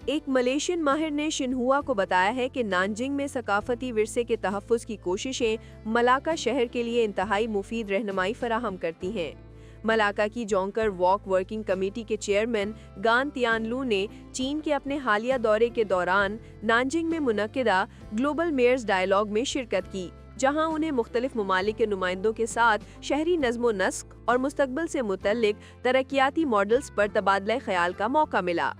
ایک ملیشین ماہر نے شنہوا کو بتایا ہے کہ نانجنگ میں ثقافتی ورثے کے تحفظ کی کوششیں ملاکا شہر کے لیے انتہائی مفید رہنمائی فراہم کرتی ہیں۔ ملاکا کی جونکر واک ورکنگ کمیٹی کے چیئرمین گان تیان لو نے چین کے اپنے حالیہ دورے کے دوران نانجنگ میں منعقدہ گلوبل میئرز ڈائیلاگ میں شرکت کی، جہاں انہیں مختلف ممالک کے نمائندوں کے ساتھ شہری نظم و نسق اور مستقبل سے متعلق ترقیاتی ماڈلز پر تبادلہ خیال کا موقع ملا۔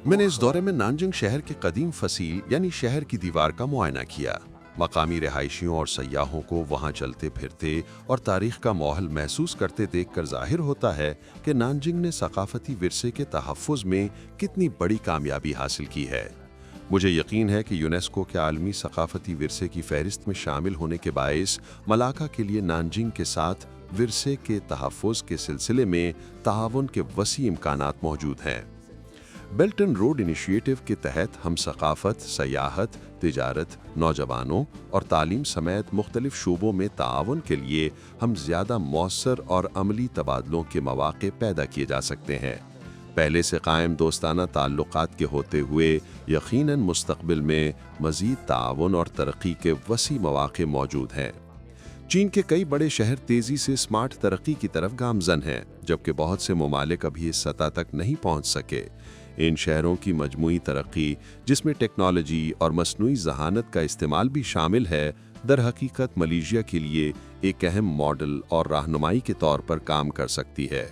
میں نے اس دورے میں نانجنگ شہر کے قدیم فصیل یعنی شہر کی دیوار کا معائنہ کیا۔ مقامی رہائشیوں اور سیاحوں کو وہاں چلتے پھرتے اور تاریخ کا ماحول محسوس کرتے دیکھ کر ظاہر ہوتا ہے کہ نانجنگ نے ثقافتی ورثے کے تحفظ میں کتنی بڑی کامیابی حاصل کی ہے۔ مجھے یقین ہے کہ یونیسکو کے عالمی ثقافتی ورثے کی فہرست میں شامل ہونے کے باعث ملاکا کے لیے نانجنگ کے ساتھ ورثے کے تحفظ کے سلسلے میں تعاون کے وسیع امکانات موجود ہیں۔ بیلٹ اینڈ روڈ انیشیٹو کے تحت ہم ثقافت، سیاحت، تجارت، نوجوانوں اور تعلیم سمیت مختلف شعبوں میں تعاون کے لیے ہم زیادہ مؤثر اور عملی تبادلوں کے مواقع پیدا کیے جا سکتے ہیں۔ پہلے سے قائم دوستانہ تعلقات کے ہوتے ہوئے یقیناً مستقبل میں مزید تعاون اور ترقی کے وسیع مواقع موجود ہیں۔ چین کے کئی بڑے شہر تیزی سے اسمارٹ ترقی کی طرف گامزن ہیں، جبکہ بہت سے ممالک ابھی اس سطح تک نہیں پہنچ سکے۔ ان شہروں کی مجموعی ترقی، جس میں ٹیکنالوجی اور مصنوعی ذہانت کا استعمال بھی شامل ہے، در حقیقت ملیشیا کے لیے ایک اہم ماڈل اور رہنمائی کے طور پر کام کر سکتی ہے۔